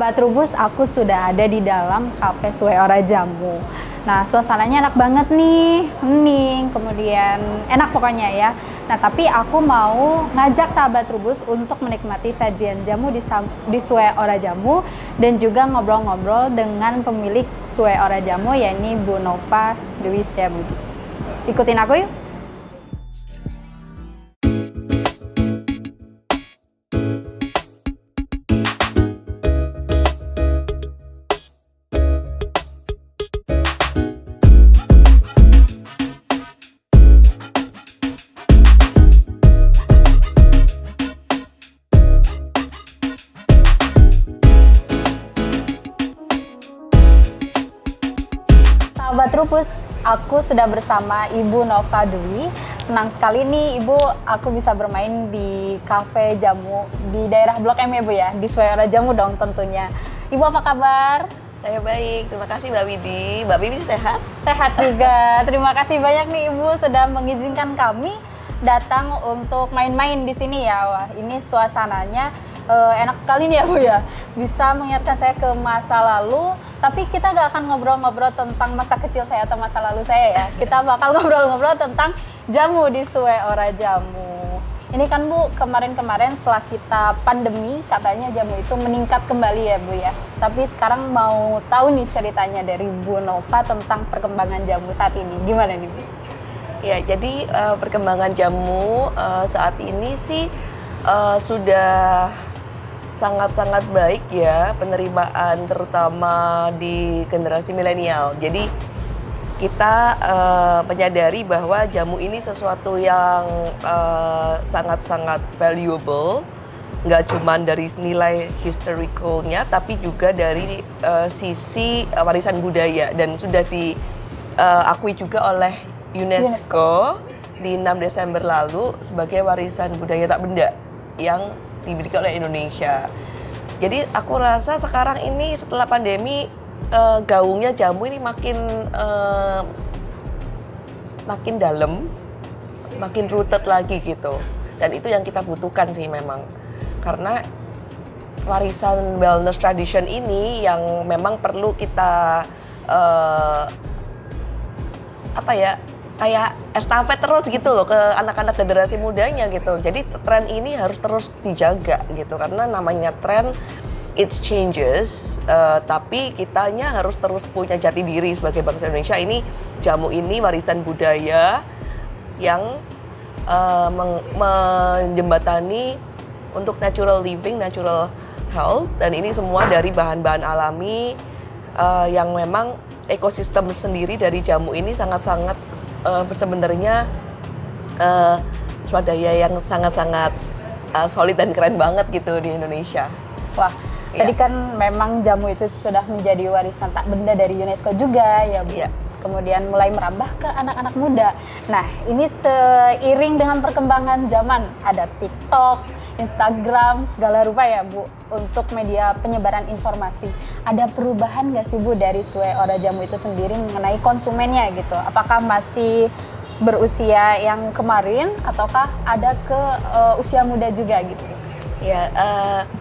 Sahabat Trubus, aku sudah ada di dalam Cafe Sue Ora Jamu. Nah, suasananya enak banget nih, hening, kemudian enak pokoknya ya. Nah, tapi aku mau ngajak sahabat Trubus untuk menikmati sajian jamu di Sue Ora Jamu dan juga ngobrol-ngobrol dengan pemilik Sue Ora Jamu, yakni Bu Nova Dewi Setiabudi. Ikutin aku yuk. Sahabat Trubus, aku sudah bersama Ibu Nova Dewi. Senang sekali nih Ibu, aku bisa bermain di kafe jamu di daerah Blok M ya Bu ya, di Sue Ora Jamu dong tentunya. Ibu apa kabar? Saya baik, terima kasih Mbak Widi. Mbak Widi sehat? Sehat juga. Terima kasih banyak nih Ibu sudah mengizinkan kami datang untuk main-main di sini ya. Wah, ini suasananya enak sekali nih ya Bu ya. Bisa mengingatkan saya ke masa lalu, tapi kita gak akan ngobrol-ngobrol tentang masa kecil saya atau masa lalu saya ya. Kita bakal ngobrol-ngobrol tentang jamu di Sue Ora Jamu. Ini kan Bu, kemarin-kemarin setelah kita pandemi, katanya jamu itu meningkat kembali ya Bu ya. Tapi sekarang mau tahu nih ceritanya dari Bu Nova tentang perkembangan jamu saat ini. Gimana nih Bu? Ya, jadi perkembangan jamu saat ini sih sudah sangat-sangat baik ya penerimaan, terutama di generasi milenial. Jadi kita menyadari bahwa jamu ini sesuatu yang sangat-sangat valuable, nggak cuma dari nilai historicalnya, tapi juga dari sisi warisan budaya, dan sudah diakui juga oleh UNESCO di 6 Desember lalu sebagai warisan budaya tak benda yang dimiliki oleh Indonesia. Jadi aku rasa sekarang ini setelah pandemi gaungnya jamu ini makin dalam, makin rooted lagi gitu. Dan itu yang kita butuhkan sih memang. Karena warisan wellness tradition ini yang memang perlu kita kayak estafet terus gitu loh ke anak-anak generasi mudanya gitu. Jadi tren ini harus terus dijaga gitu, karena namanya tren it changes, tapi kitanya harus terus punya jati diri sebagai bangsa Indonesia. Ini jamu ini warisan budaya yang menjembatani untuk natural living, natural health, dan ini semua dari bahan-bahan alami yang memang ekosistem sendiri dari jamu ini sangat-sangat sebenarnya swadaya yang sangat-sangat solid dan keren banget gitu di Indonesia. Wah, tadi kan memang jamu itu sudah menjadi warisan tak benda dari UNESCO juga ya Bu. Kemudian mulai merambah ke anak-anak muda. Nah, ini seiring dengan perkembangan zaman, ada TikTok, Instagram, segala rupa ya Bu, untuk media penyebaran informasi. Ada perubahan nggak sih Bu dari Sue Ora Jamu itu sendiri mengenai konsumennya gitu? Apakah masih berusia yang kemarin ataukah ada ke usia muda juga gitu? Ya,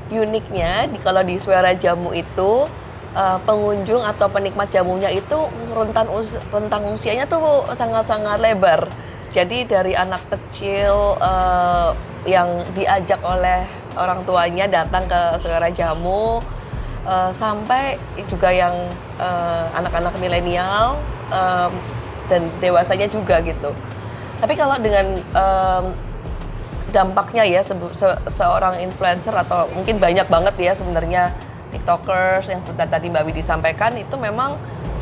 uniknya kalau di Sue Ora Jamu itu pengunjung atau penikmat jamunya itu rentang usianya tuh sangat-sangat lebar. Jadi dari anak kecil yang diajak oleh orang tuanya datang ke Sue Ora Jamu, sampai juga yang anak-anak milenial dan dewasanya juga gitu. Tapi kalau dengan dampaknya ya seorang influencer, atau mungkin banyak banget ya sebenarnya TikTokers yang tadi Mbak Widi sampaikan, itu memang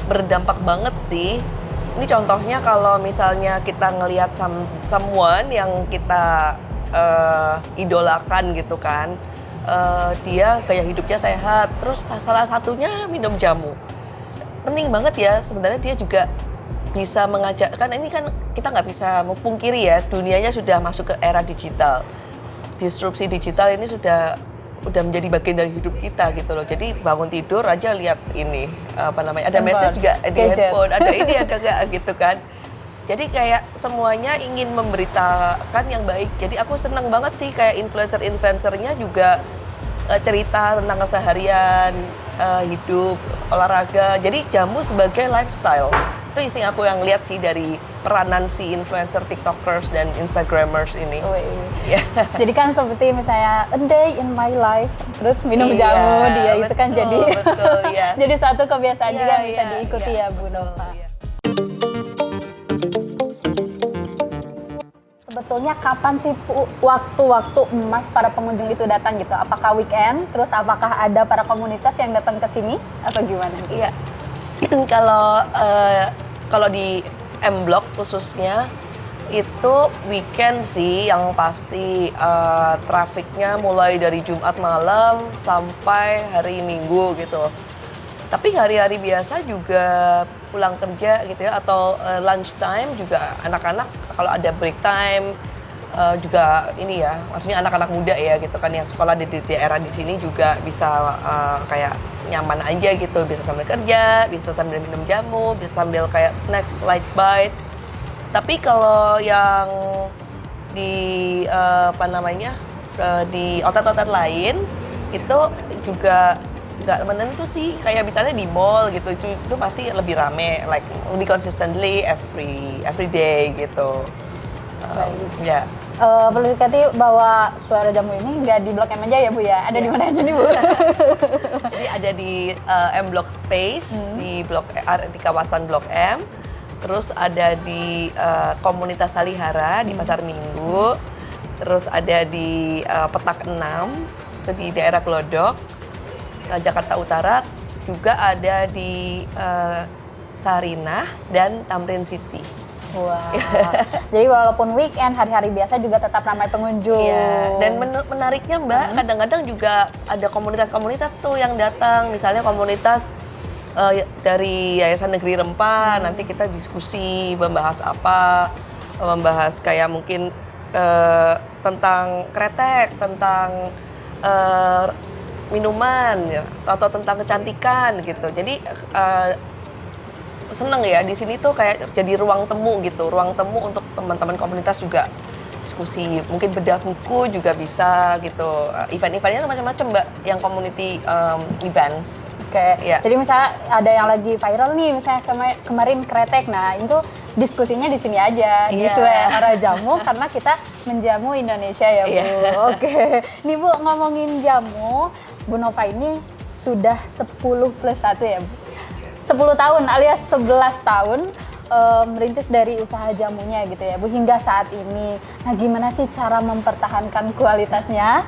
berdampak banget sih. Ini contohnya kalau misalnya kita ngelihat someone yang kita idolakan gitu kan, dia gaya hidupnya sehat, terus salah satunya minum jamu. Penting banget ya sebenarnya, dia juga bisa mengajak, kan ini kan kita nggak bisa memungkiri ya, dunianya sudah masuk ke era digital. Disrupsi digital ini sudah menjadi bagian dari hidup kita gitu loh. Jadi bangun tidur aja lihat ini ada message juga di handphone, ada ini ada nggak gitu kan. Jadi kayak semuanya ingin memberitakan yang baik. Jadi aku senang banget sih kayak influencer-influencernya juga cerita tentang keseharian, hidup, olahraga. Jadi jamu sebagai lifestyle. Itu isi aku yang lihat sih dari peranan si influencer, tiktokers, dan instagramers ini. Iya. Jadi kan seperti misalnya a day in my life, terus minum jamu dia itu kan jadi betul, ya. jadi suatu kebiasaan juga yang bisa Iya, diikuti iya, ya Bu Nova. iya. Sebetulnya kapan sih waktu-waktu emas para pengunjung itu datang gitu? Apakah weekend? Terus apakah ada para komunitas yang datang ke sini atau gimana? Iya. Kalau di M Block khususnya itu weekend sih yang pasti, trafiknya mulai dari Jumat malam sampai hari Minggu gitu. Tapi hari-hari biasa juga pulang kerja gitu ya, atau lunch time juga anak-anak kalau ada break time juga ini ya, maksudnya anak-anak muda ya gitu kan yang sekolah di daerah di sini juga bisa kayak nyaman aja gitu, bisa sambil kerja, bisa sambil minum jamu, bisa sambil kayak snack light bites. Tapi kalau yang di di outlet-outlet lain itu juga nggak menentu sih, kayak misalnya di mall gitu itu pasti lebih rame, like lebih consistently every day gitu. Ya. Perlu dikatakan bahwa Suara Jamu ini nggak di Blok M aja ya Bu ya? Ada di mana aja nih Bu? Jadi ada di M Block Space, di kawasan Blok M. Terus ada di komunitas Salihara di Pasar Minggu. Terus ada di Petak 6, itu di daerah Glodok, Jakarta Utara. Juga ada di Sarinah dan Tamrin City. Wah, jadi walaupun weekend, hari-hari biasa juga tetap ramai pengunjung. Iya. Dan menariknya Mbak, kadang-kadang juga ada komunitas-komunitas tuh yang datang. Misalnya komunitas dari Yayasan Negeri Rempah, nanti kita diskusi, membahas apa, membahas kayak mungkin tentang kretek, tentang minuman, ya, atau tentang kecantikan gitu. Jadi seneng ya di sini tuh kayak jadi ruang temu gitu, ruang temu untuk teman-teman komunitas juga diskusi, mungkin bedah buku juga bisa gitu. Event-eventnya tuh macam-macam Mbak, yang community events. Oke. Ya. Jadi misalnya ada yang lagi viral nih, misalnya kemarin kretek, nah itu diskusinya di sini aja di Iya. Suara Jamu karena kita menjamu Indonesia ya Bu. Iya. Oke. Nih Bu, ngomongin jamu, Bu Nova ini sudah 10+1 ya Bu. 10 tahun alias 11 tahun merintis dari usaha jamunya gitu ya Bu, hingga saat ini. Nah gimana sih cara mempertahankan kualitasnya?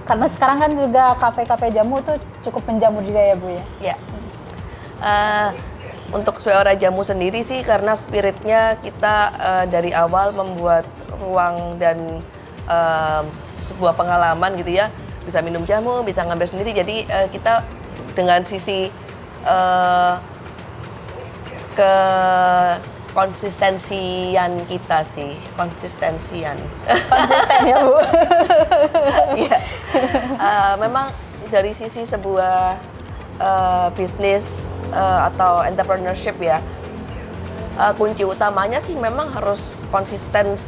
Karena sekarang kan juga kafe-kafe jamu tuh cukup menjamur juga ya Bu ya? Ya. Untuk Suara Jamu sendiri sih karena spiritnya kita dari awal membuat ruang dan sebuah pengalaman gitu ya. Bisa minum jamu, bisa ngambil sendiri, jadi kita dengan sisi ke konsistensian kita sih, konsisten ya Bu. Iya. Memang dari sisi sebuah bisnis atau entrepreneurship ya, kunci utamanya sih memang harus konsisten,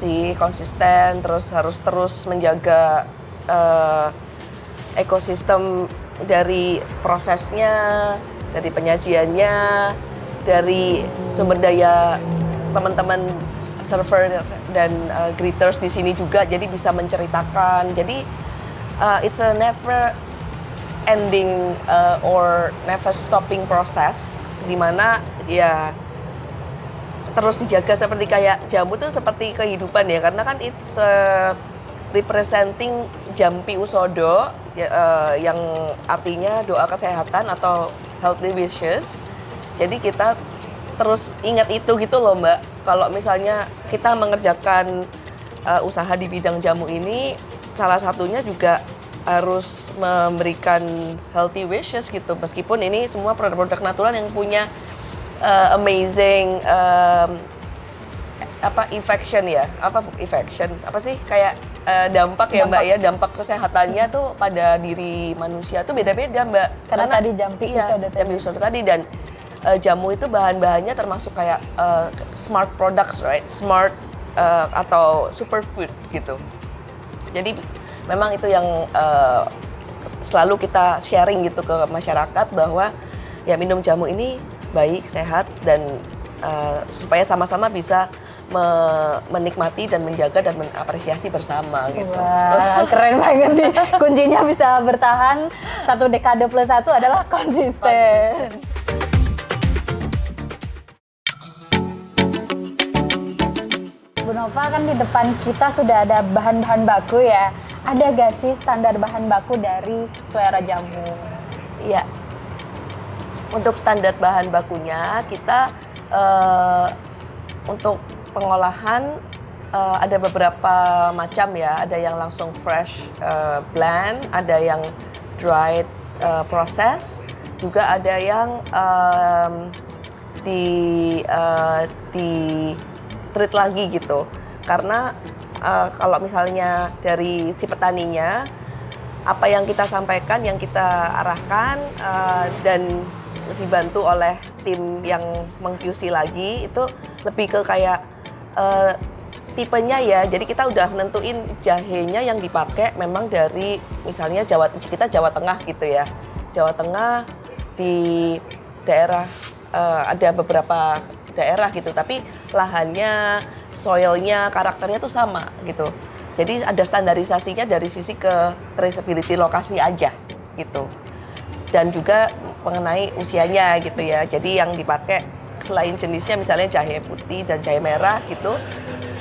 terus harus terus menjaga ekosistem dari prosesnya, dari penyajiannya, dari sumber daya teman-teman server dan greeters di sini juga, jadi bisa menceritakan. Jadi it's a never ending or never stopping process, di mana ya terus dijaga seperti kayak jamu tuh seperti kehidupan ya, karena kan it's representing Jampi Usodo yang artinya doa kesehatan atau healthy wishes. Jadi kita terus ingat itu gitu loh Mbak. Kalau misalnya kita mengerjakan usaha di bidang jamu ini, salah satunya juga harus memberikan healthy wishes gitu. Meskipun ini semua produk-produk natural yang punya amazing dampak ya Mbak ya, dampak kesehatannya tuh pada diri manusia tuh beda-beda Mbak. Karena tadi Jampi Usodo tadi, dan jamu itu bahan-bahannya termasuk kayak smart products, right? Smart atau superfood gitu. Jadi memang itu yang selalu kita sharing gitu ke masyarakat bahwa ya minum jamu ini baik, sehat, dan supaya sama-sama bisa menikmati dan menjaga dan mengapresiasi bersama gitu. Wah, keren banget nih. Kuncinya bisa bertahan 1 dekade plus 1 adalah konsisten. Bu Nova, kan di depan kita sudah ada bahan-bahan baku ya. Ada gak sih standar bahan baku dari Suara Jamu? Iya. Untuk standar bahan bakunya kita untuk pengolahan ada beberapa macam ya. Ada yang langsung fresh blend, ada yang dried process, juga ada yang di treat lagi gitu. Karena kalau misalnya dari si petaninya, apa yang kita sampaikan, yang kita arahkan dan dibantu oleh tim yang meng-QC lagi, itu lebih ke kayak tipenya ya. Jadi kita udah nentuin jahenya yang dipakai memang dari misalnya kita Jawa Tengah gitu ya. Jawa Tengah di daerah ada beberapa daerah gitu, tapi lahannya, soilnya, karakternya tuh sama gitu. Jadi ada standarisasinya dari sisi ke traceability lokasi aja gitu. Dan juga mengenai usianya gitu ya. Jadi yang dipakai selain jenisnya misalnya jahe putih dan jahe merah gitu,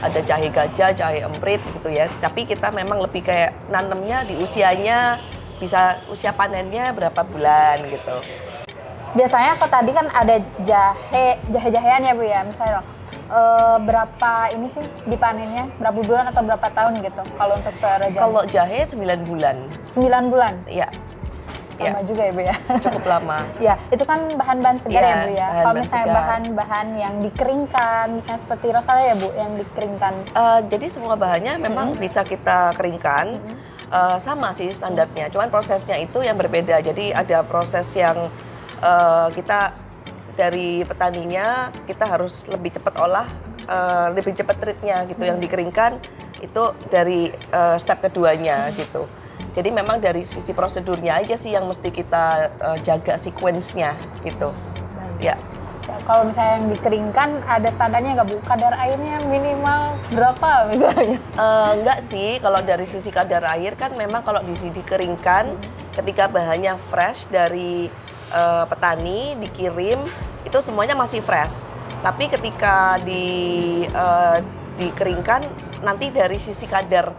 ada jahe gajah, jahe emprit gitu ya. Tapi kita memang lebih kayak nanemnya di usianya, bisa usia panennya berapa bulan gitu. Biasanya kok tadi kan ada jahe-jahean ya Bu ya, misalnya berapa ini sih dipanennya, berapa bulan atau berapa tahun gitu kalau untuk Suara Jamu? Kalau jahe 9 bulan. 9 bulan? Iya. Lama juga ya Bu ya? Cukup lama. Ya, itu kan bahan-bahan segar ya Bu ya? Kalau misalnya segar. bahan-bahan yang dikeringkan, misalnya seperti rasanya ya Bu, yang dikeringkan? Jadi semua bahannya memang bisa kita keringkan, sama sih standarnya, cuman prosesnya itu yang berbeda. Jadi ada proses yang kita dari petaninya kita harus lebih cepat olah, lebih cepat treatnya gitu. Yang dikeringkan itu dari step keduanya gitu. Jadi memang dari sisi prosedurnya aja sih yang mesti kita jaga sequence-nya gitu. Ya. Kalau misalnya yang dikeringkan ada standarnya nggak Bu? Kadar airnya minimal berapa misalnya? Enggak sih, kalau dari sisi kadar air kan memang kalau dikeringkan ketika bahannya fresh dari petani dikirim itu semuanya masih fresh. Tapi ketika dikeringkan nanti dari sisi kadar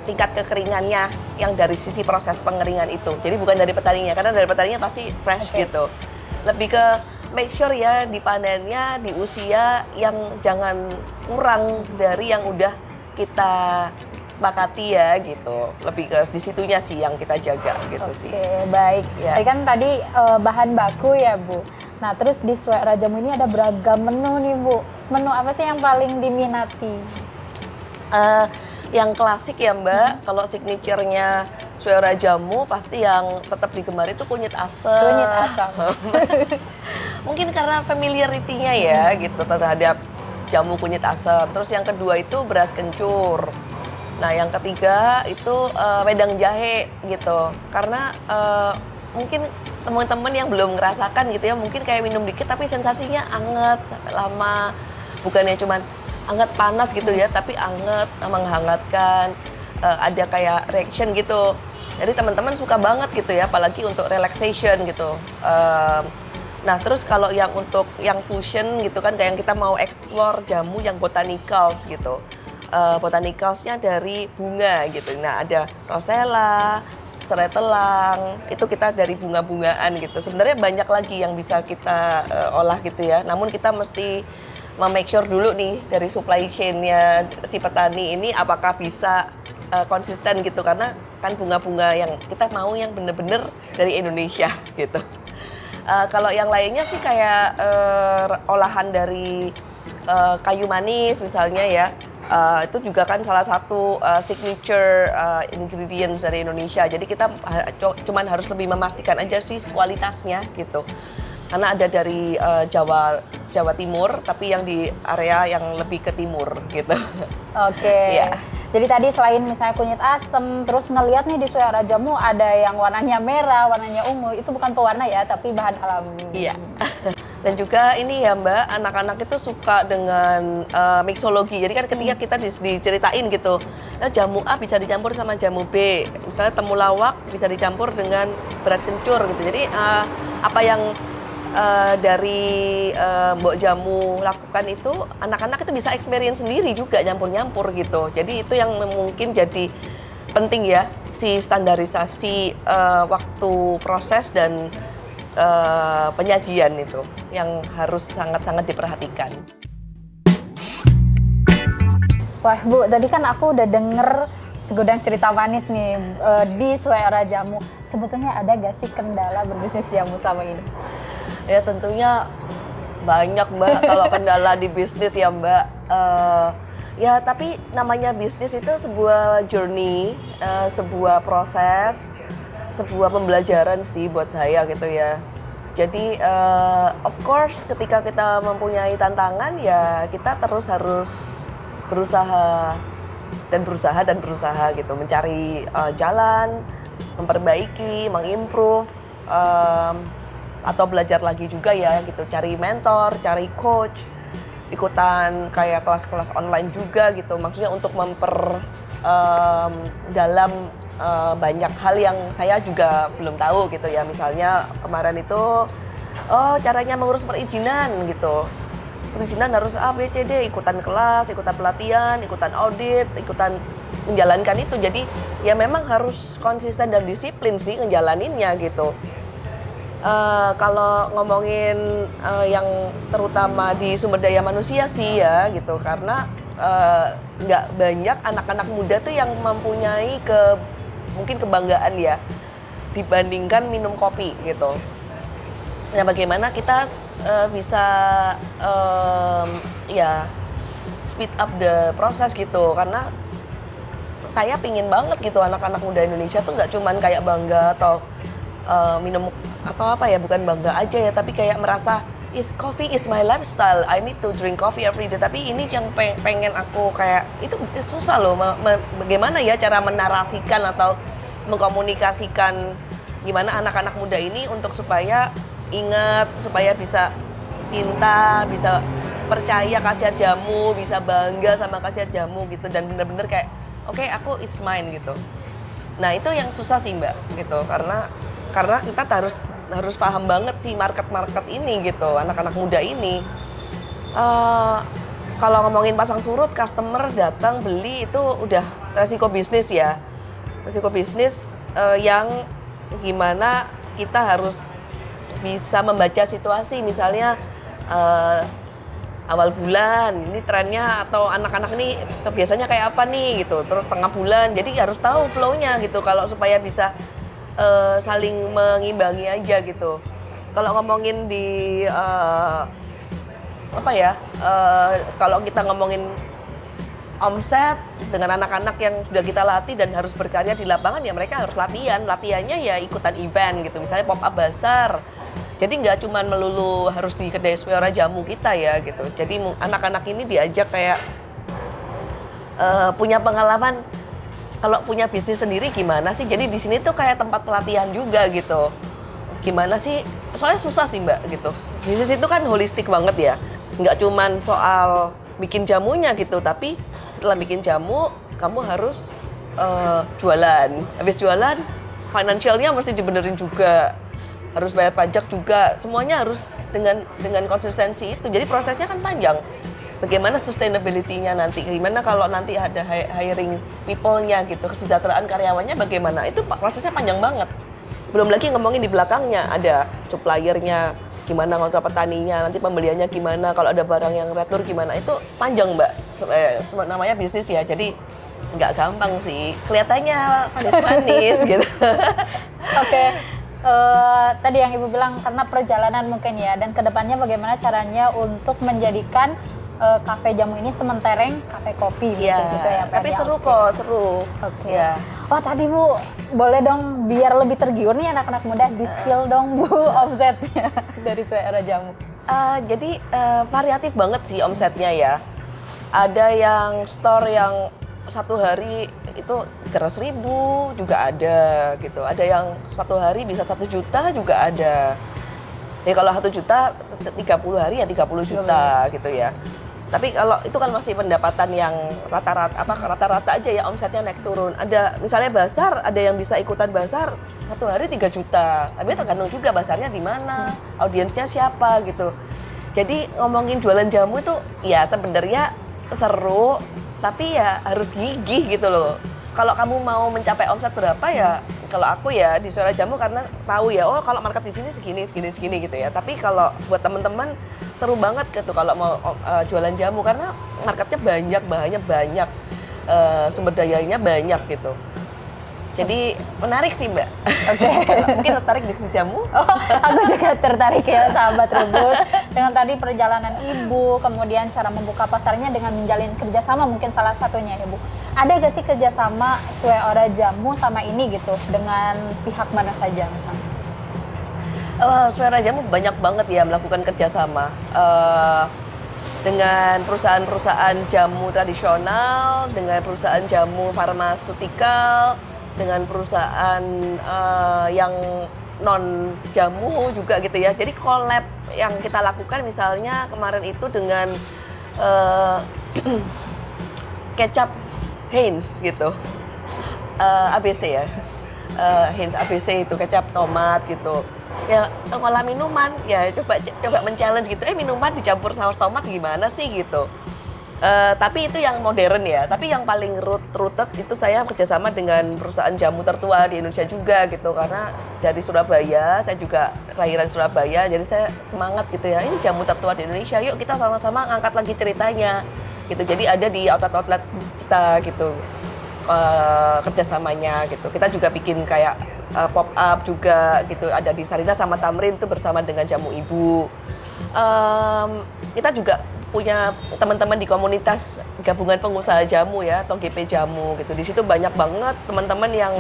tingkat kekeringannya yang dari sisi proses pengeringan itu. Jadi bukan dari petaninya, karena dari petaninya pasti fresh gitu. Lebih ke make sure ya dipanennya di usia yang jangan kurang dari yang udah kita sepakati ya gitu. Lebih ke disitunya sih yang kita jaga gitu sih. Oke, baik. Ya. Kan tadi bahan baku ya Bu. Nah terus di Suara Jamu ini ada beragam menu nih Bu. Menu apa sih yang paling diminati? Yang klasik ya Mbak, kalau signature-nya Suara Jamu pasti yang tetap digemari itu kunyit asam. Kunyit asam. Mungkin karena familiarity-nya ya gitu terhadap jamu kunyit asam. Terus yang kedua itu beras kencur. Nah yang ketiga itu wedang jahe gitu. Karena mungkin teman-teman yang belum ngerasakan gitu ya, mungkin kayak minum dikit tapi sensasinya anget sampai lama. Bukannya cuman anget panas gitu ya, tapi anget, menghangatkan, ada kayak reaction gitu. Jadi teman-teman suka banget gitu ya, apalagi untuk relaxation gitu. Nah terus kalau yang untuk yang fusion gitu kan, kayak yang kita mau explore jamu yang botanicals gitu. Botanicalsnya dari bunga gitu. Nah ada rosella, serai telang, itu kita dari bunga-bungaan gitu. Sebenarnya banyak lagi yang bisa kita olah gitu ya. Namun kita mesti make sure dulu nih dari supply chain-nya si petani ini apakah bisa konsisten gitu, karena kan bunga-bunga yang kita mau yang bener-bener dari Indonesia gitu. Kalau yang lainnya sih kayak olahan dari kayu manis misalnya ya, itu juga kan salah satu signature ingredients dari Indonesia. Jadi kita cuman harus lebih memastikan aja sih kualitasnya gitu. Karena ada dari Jawa Timur, tapi yang di area yang lebih ke timur gitu. Oke. Ya. Jadi tadi selain misalnya kunyit asem, terus ngelihat nih di Suara Jamu ada yang warnanya merah, warnanya ungu, itu bukan pewarna ya, tapi bahan alami. Iya. Dan juga ini ya Mbak, anak-anak itu suka dengan mixologi. Jadi kan ketika kita diceritain gitu, nah, jamu A bisa dicampur sama jamu B. Misalnya temulawak bisa dicampur dengan beras kencur gitu. Jadi apa yang dari Mbok Jamu lakukan itu, anak-anak itu bisa experience sendiri juga nyampur-nyampur gitu. Jadi itu yang mungkin jadi penting ya, si standarisasi waktu proses dan penyajian itu yang harus sangat-sangat diperhatikan. Wah Bu, tadi kan aku udah denger segudang cerita manis nih di Suara Jamu. Sebetulnya ada gak sih kendala berbisnis jamu selama ini? Ya tentunya banyak Mbak, kalau kendala di bisnis ya Mbak. Ya tapi namanya bisnis itu sebuah journey, sebuah proses, sebuah pembelajaran sih buat saya gitu ya. Jadi of course ketika kita mempunyai tantangan ya kita terus harus berusaha dan berusaha gitu, mencari jalan, memperbaiki, mengimprove, atau belajar lagi juga ya gitu, cari mentor, cari coach, ikutan kayak kelas-kelas online juga gitu, maksudnya untuk dalam banyak hal yang saya juga belum tahu gitu ya. Misalnya kemarin itu caranya mengurus perizinan gitu, perizinan harus A, B, C, D, ikutan kelas, ikutan pelatihan, ikutan audit, ikutan menjalankan itu. Jadi ya memang harus konsisten dan disiplin sih ngejalaninnya gitu. Kalau ngomongin yang terutama di sumber daya manusia sih ya gitu, karena nggak banyak anak-anak muda tuh yang mempunyai mungkin kebanggaan ya dibandingkan minum kopi gitu. Nah bagaimana kita bisa ya speed up the proses gitu, karena saya pingin banget gitu anak-anak muda Indonesia tuh nggak cuman kayak bangga atau minum atau apa ya, bukan bangga aja ya, tapi kayak merasa coffee is my lifestyle, I need to drink coffee every day. Tapi ini yang pengen aku kayak, itu susah loh, bagaimana ya cara menarasikan atau mengkomunikasikan gimana anak-anak muda ini untuk supaya ingat, supaya bisa cinta, bisa percaya khasiat jamu, bisa bangga sama khasiat jamu gitu, dan bener-bener kayak oke, aku it's mine gitu. Nah itu yang susah sih Mbak gitu, karena kita harus paham banget sih market ini gitu, anak-anak muda ini. Kalau ngomongin pasang surut, customer datang beli itu udah resiko bisnis ya, resiko bisnis yang gimana kita harus bisa membaca situasi. Misalnya awal bulan ini trennya, atau anak-anak ini biasanya kayak apa nih gitu, terus tengah bulan, jadi harus tahu flow-nya gitu kalau supaya bisa saling mengimbangi aja gitu. Kalau ngomongin di kalau kita ngomongin omset dengan anak-anak yang sudah kita latih dan harus berkarya di lapangan, ya mereka harus latihannya ya ikutan event gitu, misalnya pop up bazar. Jadi nggak cuma melulu harus di kedai Suara Jamu kita ya gitu. Jadi anak-anak ini diajak kayak punya pengalaman. Kalau punya bisnis sendiri gimana sih? Jadi di sini tuh kayak tempat pelatihan juga gitu. Gimana sih? Soalnya susah sih Mbak gitu. Bisnis itu kan holistik banget ya. Nggak cuman soal bikin jamunya gitu, tapi setelah bikin jamu kamu harus jualan. Habis jualan, financialnya mesti dibenerin juga. Harus bayar pajak juga. Semuanya harus dengan konsistensi itu. Jadi prosesnya kan panjang. Bagaimana sustainability-nya nanti, gimana kalau nanti ada hiring people-nya gitu, kesejahteraan karyawannya bagaimana, itu prosesnya panjang banget. Belum lagi ngomongin di belakangnya, ada supplier-nya, gimana ngontrol petaninya, nanti pembeliannya gimana, kalau ada barang yang retur gimana, itu panjang Mbak. Namanya bisnis ya, jadi nggak gampang sih, kelihatannya manis-manis gitu. Oke. Tadi yang Ibu bilang karena perjalanan mungkin ya, dan kedepannya bagaimana caranya untuk menjadikan kafe jamu ini sementereng kafe kopi ya, gitu ya. Tapi seru kok, seru. Oke. Ya. Oh tadi Bu, boleh dong biar lebih tergiur nih anak-anak muda, di-spill dong Bu omsetnya dari Suara Jamu. Jadi variatif banget sih omsetnya ya. Ada yang store yang satu hari itu 300.000 juga ada gitu. Ada yang satu hari bisa 1 juta juga ada. Ya kalau 1 juta 30 hari ya 30 juta gitu ya. Tapi kalau itu kan masih pendapatan yang rata-rata aja ya, omsetnya naik turun. Ada misalnya bazar, ada yang bisa ikutan bazar satu hari 3 juta. Tapi tergantung juga bazarnya di mana, audiensnya siapa gitu. Jadi ngomongin jualan jamu itu ya sebenarnya seru, tapi ya harus gigih gitu loh. Kalau kamu mau mencapai omset berapa ya, kalau aku ya di Suara Jamu karena tahu ya, oh kalau market di sini segini gitu ya. Tapi kalau buat teman-teman seru banget gitu kalau mau jualan jamu karena marketnya banyak, sumber dayanya banyak gitu. Jadi menarik sih Mbak. Oke. Mungkin tertarik bisnis jamu? Oh, aku juga tertarik ya sahabat Trubus dengan tadi perjalanan Ibu, kemudian cara membuka pasarnya dengan menjalin kerjasama mungkin salah satunya ya Bu. Ada gak sih kerjasama Suara Jamu sama ini gitu dengan pihak mana saja misalnya? Suara Jamu banyak banget ya melakukan kerjasama dengan perusahaan-perusahaan jamu tradisional, dengan perusahaan jamu farmaseutikal, dengan perusahaan yang non jamu juga gitu ya. Jadi collab yang kita lakukan misalnya kemarin itu dengan kecap Heinz gitu, ABC ya, Heinz ABC itu kecap tomat gitu. Ya ngolah minuman ya coba men-challenge gitu, minuman dicampur saus tomat gimana sih gitu. Tapi itu yang modern ya, tapi yang paling rooted itu saya kerjasama dengan perusahaan jamu tertua di Indonesia juga gitu, karena dari Surabaya, saya juga kelahiran Surabaya, jadi saya semangat gitu ya, ini jamu tertua di Indonesia, yuk kita sama-sama ngangkat lagi ceritanya gitu. Jadi ada di outlet-outlet kita gitu kerjasamanya gitu. Kita juga bikin kayak pop up juga gitu, ada di Sarina sama Tamrin itu bersama dengan Jamu Ibu. Kita juga punya teman-teman di komunitas gabungan pengusaha jamu ya, atau GP Jamu gitu. Di situ banyak banget teman-teman yang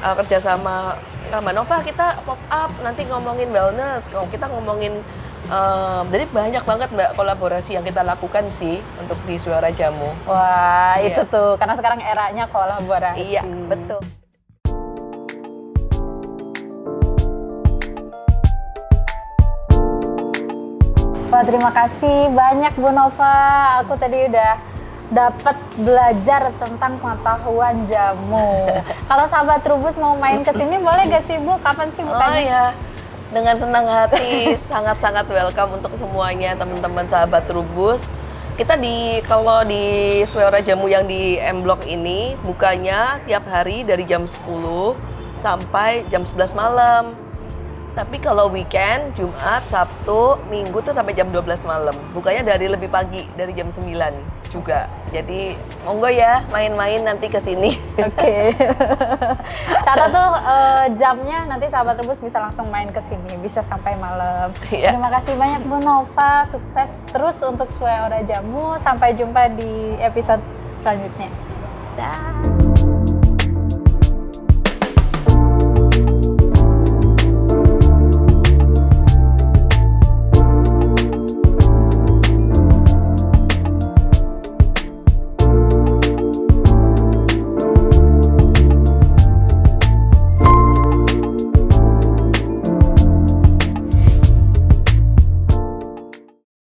kerjasama. Mbak Nova kita pop up nanti ngomongin wellness, kalau kita ngomongin jadi banyak banget Mbak kolaborasi yang kita lakukan sih untuk di Suara Jamu. Wah, itu tuh karena sekarang eranya kolaborasi. Iya, betul. Wah, terima kasih banyak Bu Nova. Aku tadi udah dapat belajar tentang pengetahuan jamu. Kalau sahabat Trubus mau main ke sini boleh gak sih Bu? Kapan sih bukanya? Oh ya, dengan senang hati sangat-sangat welcome untuk semuanya teman-teman sahabat Trubus. Kita kalau di Suara Jamu yang di M Block ini bukanya tiap hari dari jam 10 sampai jam 11 malam. Tapi kalau weekend, Jumat, Sabtu, Minggu tuh sampai jam 12 malam. Bukanya dari lebih pagi, dari jam 9 juga. Jadi monggo ya main-main nanti ke sini. Oke. Catat tuh jamnya, nanti sahabat Trubus bisa langsung main ke sini, bisa sampai malam. Iya. Terima kasih banyak Bu Nova, sukses terus untuk Suara Jamu. Sampai jumpa di episode selanjutnya. Dah.